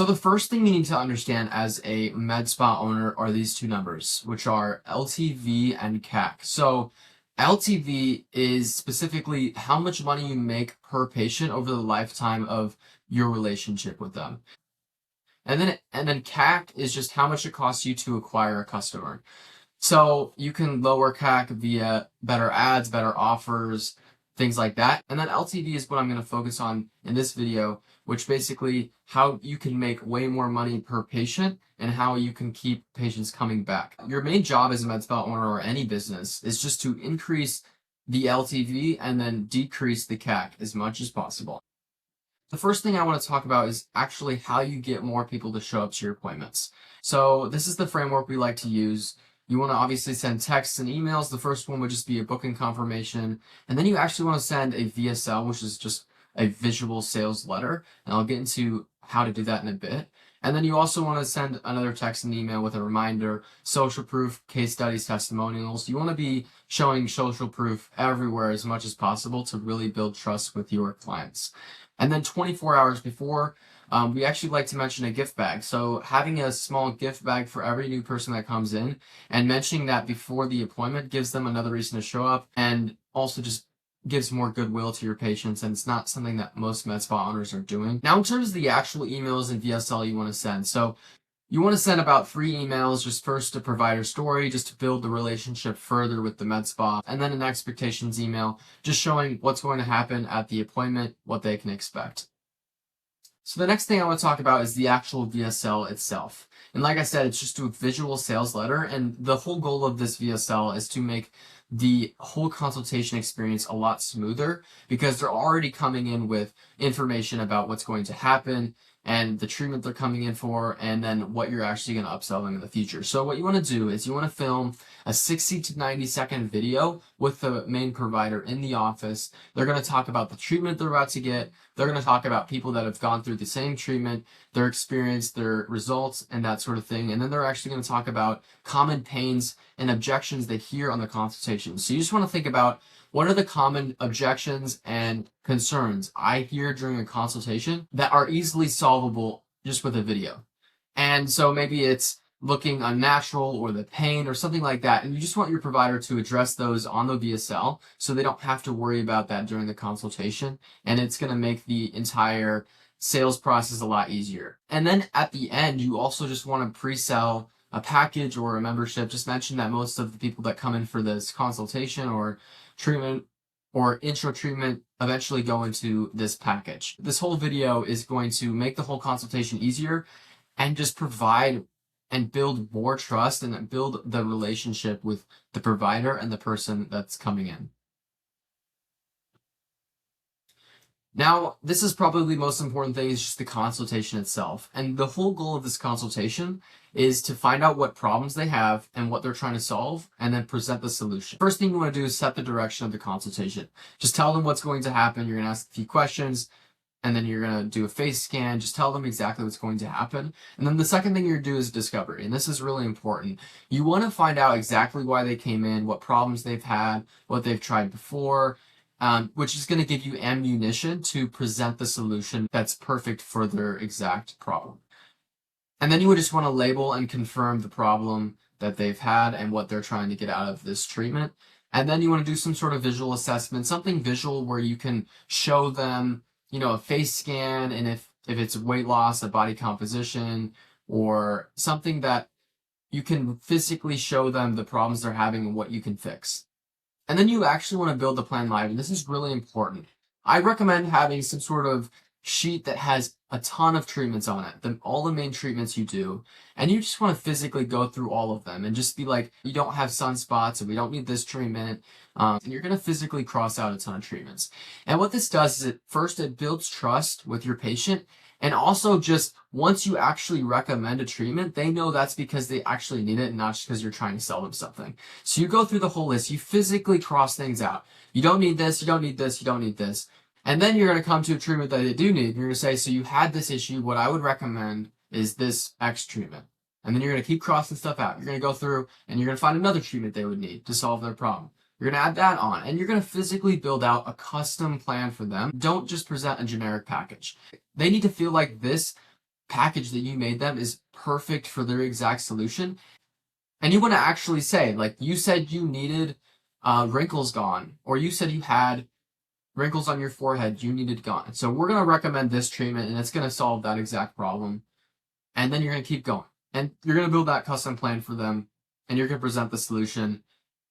So the first thing you need to understand as a med spa owner are these two numbers, which are LTV and CAC. So LTV is specifically how much money you make per patient over the lifetime of your relationship with them. And then CAC is just how much it costs you to acquire a customer. So you can lower CAC via better ads, better offers, things like that. And then LTV is what I'm going to focus on in this video, which basically how you can make way more money per patient and how you can keep patients coming back. Your main job as a med spa owner or any business is just to increase the LTV and then decrease the CAC as much as possible. The first thing I want to talk about is actually how you get more people to show up to your appointments. So this is the framework we like to use. You want to obviously send texts and emails. The first one would just be a booking confirmation. And then you actually want to send a VSL, which is just a visual sales letter. And I'll get into how to do that in a bit. And then you also want to send another text and email with a reminder, social proof, case studies, testimonials. You want to be showing social proof everywhere as much as possible to really build trust with your clients. And then 24 hours before, we actually like to mention a gift bag. So having a small gift bag for every new person that comes in and mentioning that before the appointment gives them another reason to show up and also just gives more goodwill to your patients, and it's not something that most med spa owners are doing. Now, in terms of the actual emails and VSL you want to send, so you want to send about 3 emails, just first to provider story, just to build the relationship further with the med spa, and then an expectations email, just showing what's going to happen at the appointment, what they can expect. So the next thing I want to talk about is the actual VSL itself. And like I said, it's just a visual sales letter, and the whole goal of this VSL is to make the whole consultation experience a lot smoother because they're already coming in with information about what's going to happen and the treatment they're coming in for, and then what you're actually going to upsell them in the future. So what you want to do is you want to film a 60 to 90-second video with the main provider in the office. They're going to talk about the treatment they're about to get. They're going to talk about people that have gone through the same treatment, their experience, their results, and that sort of thing. And then they're actually going to talk about common pains and objections they hear on the consultation. So you just want to think about what are the common objections and concerns I hear during a consultation that are easily solvable just with a video. And so maybe it's looking unnatural or the pain or something like that. And you just want your provider to address those on the VSL so they don't have to worry about that during the consultation. And it's going to make the entire sales process a lot easier. And then at the end, you also just want to pre-sell a package or a membership. Just mention that most of the people that come in for this consultation or treatment or intro treatment eventually go into this package. This whole video is going to make the whole consultation easier and just provide and build more trust and build the relationship with the provider and the person that's coming in. Now, this is probably the most important thing is just the consultation itself. And the whole goal of this consultation is to find out what problems they have and what they're trying to solve, and then present the solution. First thing you want to do is set the direction of the consultation. Just tell them what's going to happen. You're going to ask a few questions, and then you're going to do a face scan. Just tell them exactly what's going to happen. And then the second thing you're going to do is discovery. And this is really important. You want to find out exactly why they came in, what problems they've had, what they've tried before, which is going to give you ammunition to present the solution that's perfect for their exact problem. And then you would just want to label and confirm the problem that they've had and what they're trying to get out of this treatment. And then you want to do some sort of visual assessment, something visual where you can show them, a face scan, and if it's weight loss, a body composition, or something that you can physically show them the problems they're having and what you can fix. And then you actually want to build the plan live, and this is really important. I recommend having some sort of sheet that has a ton of treatments on it, all the main treatments you do, and you just want to physically go through all of them and just be like, you don't have sunspots, and we don't need this treatment, and you're going to physically cross out a ton of treatments. And what this does is it builds trust with your patient, and also just once you actually recommend a treatment, they know that's because they actually need it and not just because you're trying to sell them something. So you go through the whole list, you physically cross things out. You don't need this, you don't need this, you don't need this. And then you're going to come to a treatment that they do need. And you're going to say, so you had this issue, what I would recommend is this X treatment. And then you're going to keep crossing stuff out. You're going to go through and you're going to find another treatment they would need to solve their problem. You're going to add that on, and you're going to physically build out a custom plan for them. Don't just present a generic package. They need to feel like this package that you made them is perfect for their exact solution. And you want to actually say, like, you said you needed wrinkles gone, or you said you had wrinkles on your forehead, you needed gone. So we're going to recommend this treatment, and it's going to solve that exact problem. And then you're going to keep going. And you're going to build that custom plan for them, and you're going to present the solution,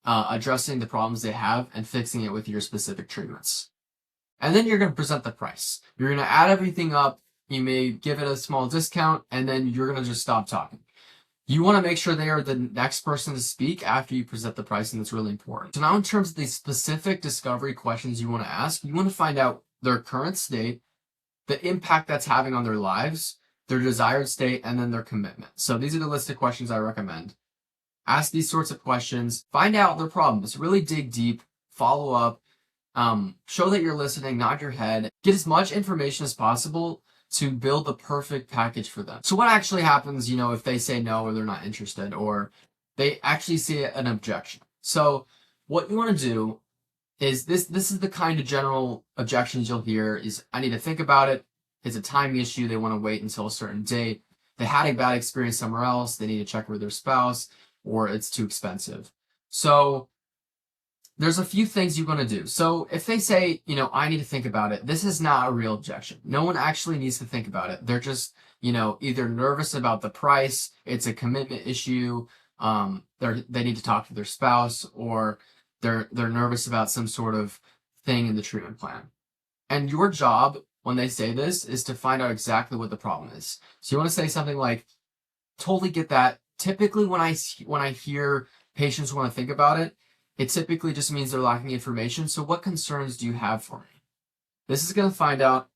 addressing the problems they have and fixing it with your specific treatments. And then you're going to present the price. You're going to add everything up. You may give it a small discount, and then you're going to just stop talking. You want to make sure they are the next person to speak after you present the price, and that's really important. So now in terms of the specific discovery questions you want to ask, you want to find out their current state, the impact that's having on their lives, their desired state, and then their commitment. So these are the list of questions I recommend. Ask these sorts of questions, find out their problems, really dig deep, follow up, show that you're listening, nod your head, get as much information as possible to build the perfect package for them. So what actually happens, if they say no or they're not interested or they actually see an objection? So what you want to do is this is the kind of general objections you'll hear is, I need to think about it. It's a timing issue. They want to wait until a certain date. They had a bad experience somewhere else. They need to check with their spouse, or it's too expensive. So there's a few things you're going to do. So if they say, I need to think about it, this is not a real objection. No one actually needs to think about it. They're just, either nervous about the price, it's a commitment issue, they need to talk to their spouse, or they're nervous about some sort of thing in the treatment plan. And your job when they say this is to find out exactly what the problem is. So you want to say something like, totally get that. Typically when I hear patients want to think about it, it typically just means they're lacking information. So what concerns do you have for me? This is going to find out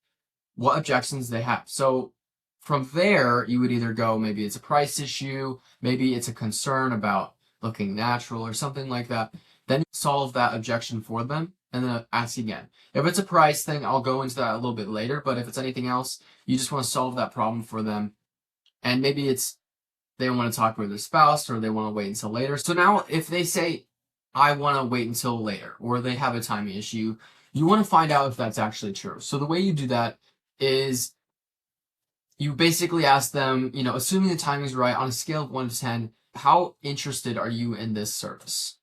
what objections they have. So from there, you would either go, maybe it's a price issue, maybe it's a concern about looking natural or something like that. Then you solve that objection for them and then ask again. If it's a price thing, I'll go into that a little bit later, but if it's anything else, you just want to solve that problem for them. And maybe it's they want to talk with their spouse or they want to wait until later. So now if they say, I want to wait until later, or they have a timing issue, you want to find out if that's actually true. So the way you do that is you basically ask them, assuming the timing is right, on a scale of 1 to 10, how interested are you in this service?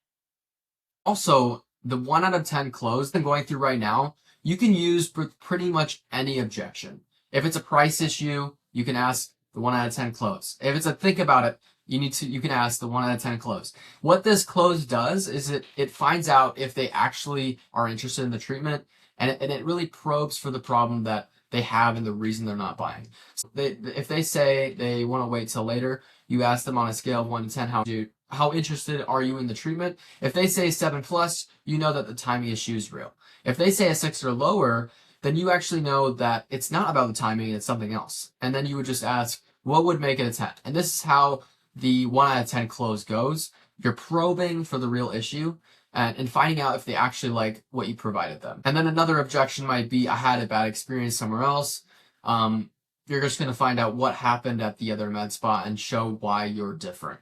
Also, the 1 out of 10 close I'm going through right now, you can use pretty much any objection. If it's a price issue, you can ask the 1 out of 10 close. If it's a think about it, you can ask the 1 out of 10 close. What this close does is it finds out if they actually are interested in the treatment, and it really probes for the problem that they have and the reason they're not buying. So if they say they want to wait till later, you ask them on a scale of 1 to 10, how interested are you in the treatment? If they say 7+, you know that the timing issue is real. If they say a 6 or lower, then you actually know that it's not about the timing, it's something else. And then you would just ask, what would make it a 10? And this is how the 1 out of 10 close goes. You're probing for the real issue and finding out if they actually like what you provided them. And then another objection might be, I had a bad experience somewhere else. You're just going to find out what happened at the other med spa and show why you're different.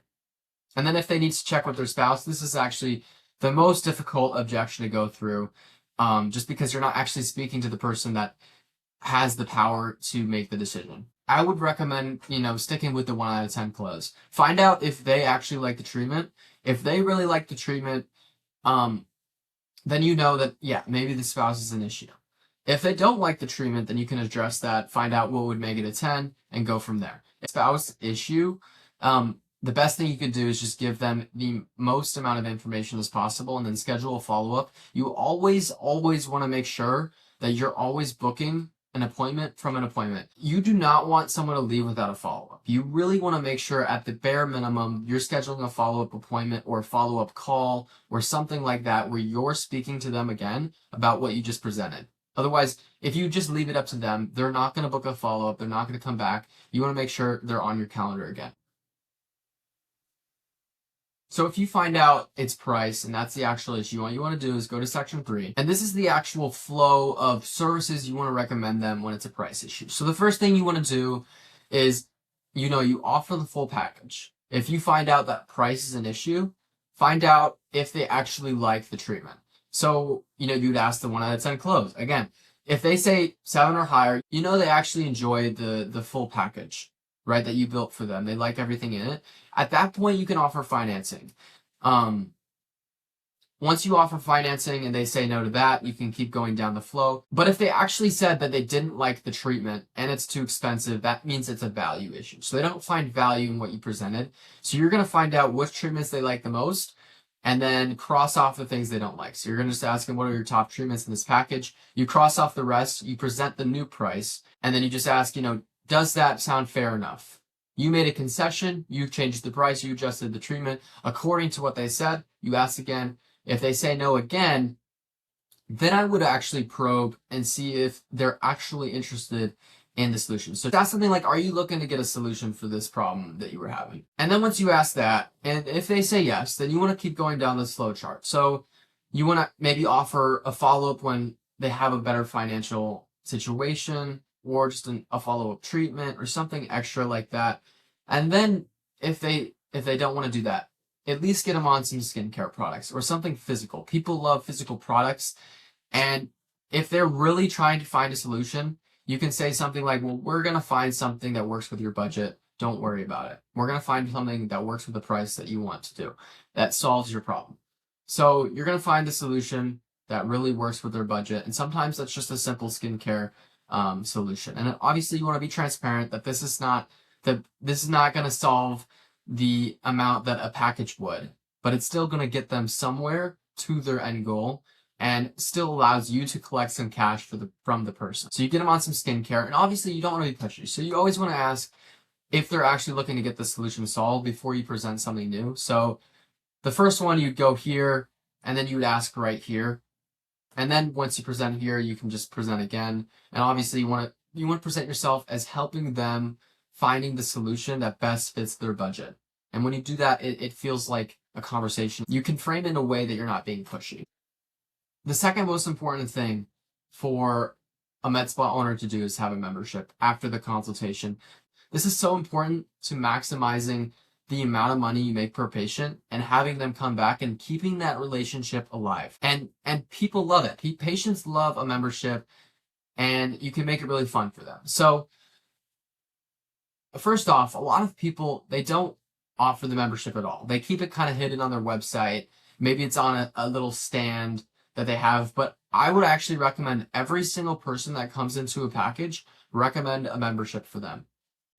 And then if they need to check with their spouse, this is actually the most difficult objection to go through, just because you're not actually speaking to the person that has the power to make the decision. I would recommend, sticking with the 1 out of 10 close. Find out if they actually like the treatment. If they really like the treatment, then you know that, yeah, maybe the spouse is an issue. If they don't like the treatment, then you can address that, find out what would make it a 10, and go from there. If spouse issue, the best thing you could do is just give them the most amount of information as possible and then schedule a follow-up. You always want to make sure that you're always booking an appointment from an appointment. You do not want someone to leave without a follow-up. You really want to make sure at the bare minimum you're scheduling a follow-up appointment or a follow-up call or something like that where you're speaking to them again about what you just presented. Otherwise, if you just leave it up to them, they're not going to book a follow-up. They're not going to come back. You want to make sure they're on your calendar again. So if you find out it's price and that's the actual issue, what you want to do is go to section 3. And this is the actual flow of services you want to recommend them when it's a price issue. So the first thing you want to do is, you offer the full package. If you find out that price is an issue, find out if they actually like the treatment. So, you'd ask the 1 out of 10 close. Again, If they say 7 or higher, you know they actually enjoy the full package, right, that you built for them. They like everything in it. At that point, you can offer financing. Um, Once you offer financing and they say no to that, you can keep going down the flow. But if they actually said that they didn't like the treatment and it's too expensive, that means it's a value issue. So they don't find value in what you presented. So you're going to find out which treatments they like the most and then cross off the things they don't like. So you're going to just ask them, what are your top treatments in this package? You cross off the rest, you present the new price, and then you just ask, does that sound fair enough? You made a concession, you changed the price, you adjusted the treatment according to what they said. You ask again. If they say no again, then I would actually probe and see if they're actually interested in the solution. So that's something like, are you looking to get a solution for this problem that you were having? And then once you ask that, and if they say yes, then you want to keep going down this flow chart. So you want to maybe offer a follow-up when they have a better financial situation, or just a follow-up treatment or something extra like that. And then if they don't want to do that, at least get them on some skincare products or something physical. People love physical products. And if they're really trying to find a solution, you can say something like, well, we're going to find something that works with your budget. Don't worry about it. We're going to find something that works with the price that you want to do, that solves your problem. So you're going to find a solution that really works with their budget. And sometimes that's just a simple skincare solution. And obviously you want to be transparent that this is not going to solve the amount that a package would, but it's still going to get them somewhere to their end goal and still allows you to collect some cash from the person. So you get them on some skincare, and obviously you don't want to be pushy. So you always want to ask if they're actually looking to get the solution solved before you present something new. So the first one, you'd go here, and then you would ask right here. And then once you present here, you can just present again. And obviously you want to present yourself as helping them finding the solution that best fits their budget. And when you do that, it feels like a conversation. You can frame it in a way that you're not being pushy. The second most important thing for a med spa owner to do is have a membership after the consultation. This is so important to maximizing the amount of money you make per patient and having them come back and keeping that relationship alive. And people love it. Patients love a membership, and you can make it really fun for them. So first off, a lot of people, they don't offer the membership at all. They keep it kind of hidden on their website. Maybe it's on a little stand that they have, but I would actually recommend every single person that comes into a package, recommend a membership for them.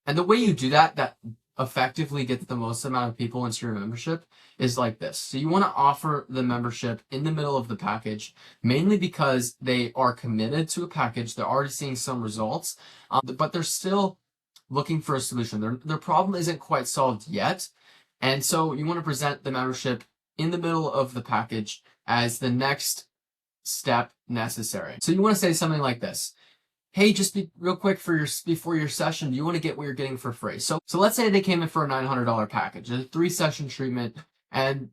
And the way you do that effectively gets the most amount of people into your membership is like this. So you want to offer the membership in the middle of the package, mainly because they are committed to a package. They're already seeing some results, but they're still looking for a solution. Their problem isn't quite solved yet. And so you want to present the membership in the middle of the package as the next step necessary. So you want to say something like this. Hey, just be real quick before your session, do you want to get what you're getting for free? So let's say they came in for a $900 package, a 3-session treatment, and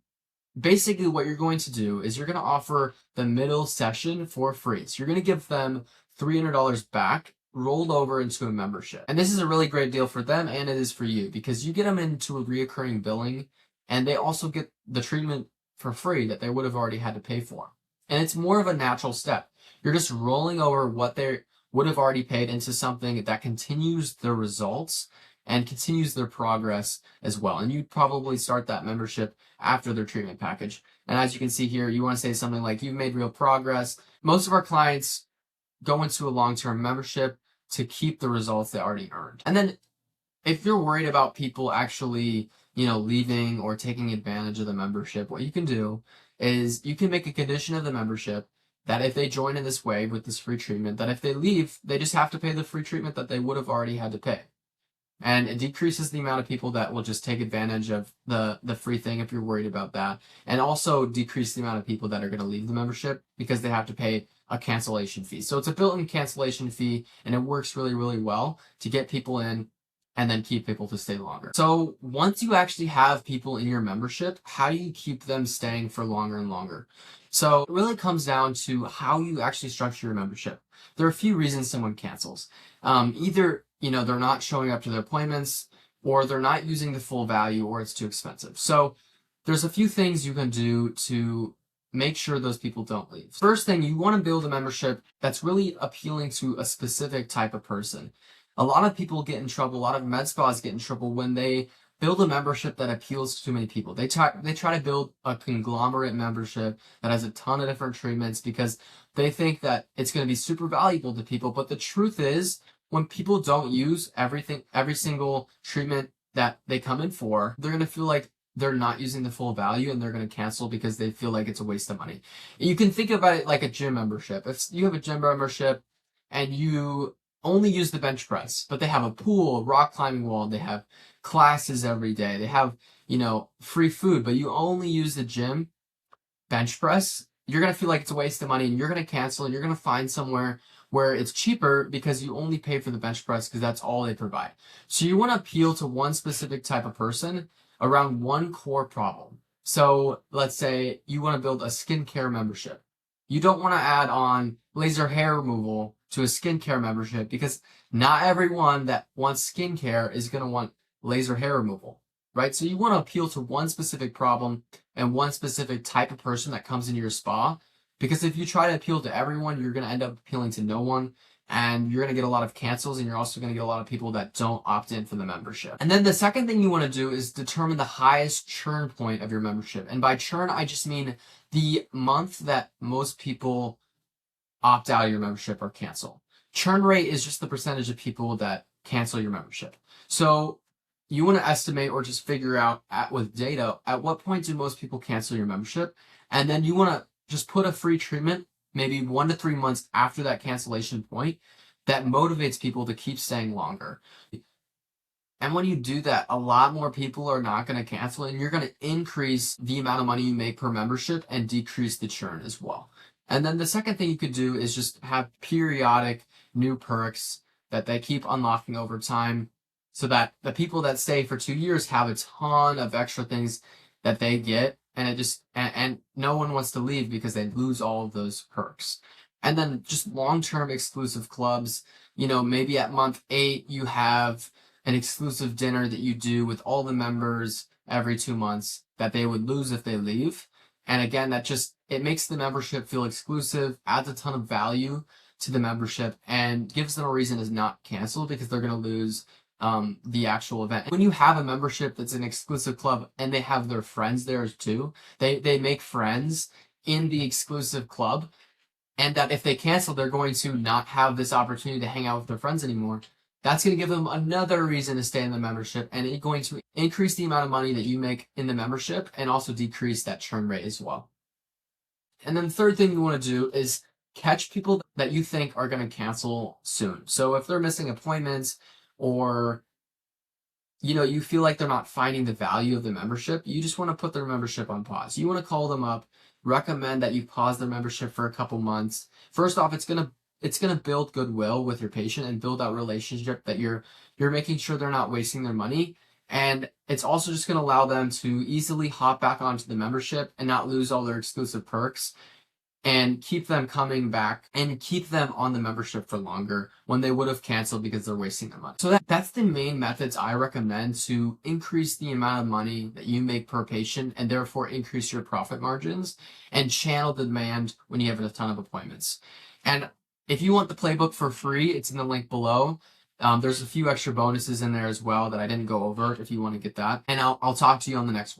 basically what you're going to do is you're going to offer the middle session for free. So you're going to give them $300 back rolled over into a membership. And this is a really great deal for them, and it is for you, because you get them into a reoccurring billing, and they also get the treatment for free that they would have already had to pay for. And it's more of a natural step. You're just rolling over what they would have already paid into something that continues their results and continues their progress as well. And you'd probably start that membership after their treatment package. And as you can see here, you want to say something like, you've made real progress. Most of our clients go into a long-term membership to keep the results they already earned. And then if you're worried about people actually, leaving or taking advantage of the membership, what you can do is you can make a condition of the membership that if they join in this way with this free treatment, that if they leave, they just have to pay the free treatment that they would have already had to pay. And it decreases the amount of people that will just take advantage of the free thing if you're worried about that. And also decrease the amount of people that are going to leave the membership because they have to pay a cancellation fee. So it's a built-in cancellation fee, and it works really, really well to get people in and then keep people to stay longer. So once you actually have people in your membership, how do you keep them staying for longer and longer? So it really comes down to how you actually structure your membership. There are a few reasons someone cancels. Either, they're not showing up to their appointments, or they're not using the full value, or it's too expensive. So there's a few things you can do to make sure those people don't leave. First thing, you want to build a membership that's really appealing to a specific type of person. A lot of people get in trouble, a lot of med spas get in trouble when they build a membership that appeals to too many people. They try to build a conglomerate membership that has a ton of different treatments because they think that it's going to be super valuable to people. But the truth is, when people don't use every single treatment that they come in for, they're going to feel like they're not using the full value and they're going to cancel because they feel like it's a waste of money. You can think about it like a gym membership. If you have a gym membership and you only use the bench press, but they have a pool, a rock climbing wall, they have classes every day, they have, free food, but you only use the gym bench press, you're going to feel like it's a waste of money and you're going to cancel and you're going to find somewhere where it's cheaper because you only pay for the bench press because that's all they provide. So you want to appeal to one specific type of person around one core problem. So let's say you want to build a skincare membership. You don't want to add on laser hair removal to a skincare membership because not everyone that wants skincare is going to want laser hair removal, right? So you want to appeal to one specific problem and one specific type of person that comes into your spa. Because if you try to appeal to everyone, you're going to end up appealing to no one. And you're going to get a lot of cancels, and you're also going to get a lot of people that don't opt in for the membership. And then the second thing you want to do is determine the highest churn point of your membership. And by churn, I just mean the month that most people opt out of your membership or cancel. Churn rate is just the percentage of people that cancel your membership. So you want to estimate or just figure out with data, at what point do most people cancel your membership? And then you want to just put a free treatment maybe 1 to 3 months after that cancellation point that motivates people to keep staying longer. And when you do that, a lot more people are not going to cancel, and you're going to increase the amount of money you make per membership and decrease the churn as well. And then the second thing you could do is just have periodic new perks that they keep unlocking over time so that the people that stay for 2 years have a ton of extra things that they get. And it just, and no one wants to leave because they lose all of those perks. And then just long-term exclusive clubs, maybe at month 8, you have an exclusive dinner that you do with all the members every 2 months that they would lose if they leave. And again, it makes the membership feel exclusive, adds a ton of value to the membership, and gives them a reason to not cancel because they're going to lose the actual event. When you have a membership that's an exclusive club and they have their friends there too, they make friends in the exclusive club, and that if they cancel, they're going to not have this opportunity to hang out with their friends anymore. That's going to give them another reason to stay in the membership, and it's going to increase the amount of money that you make in the membership and also decrease that churn rate as well. And then the third thing you want to do is catch people that you think are going to cancel soon. So if they're missing appointments, or you feel like they're not finding the value of the membership, you just want to put their membership on pause. You want to call them up, recommend that you pause their membership for a couple months. First off, it's gonna build goodwill with your patient and build that relationship that you're making sure they're not wasting their money. And it's also just going to allow them to easily hop back onto the membership and not lose all their exclusive perks, and keep them coming back and keep them on the membership for longer when they would have canceled because they're wasting their money. So that's the main methods I recommend to increase the amount of money that you make per patient and therefore increase your profit margins and channel the demand when you have a ton of appointments. And if you want the playbook for free, it's in the link below. There's a few extra bonuses in there as well that I didn't go over if you want to get that. And I'll talk to you on the next one.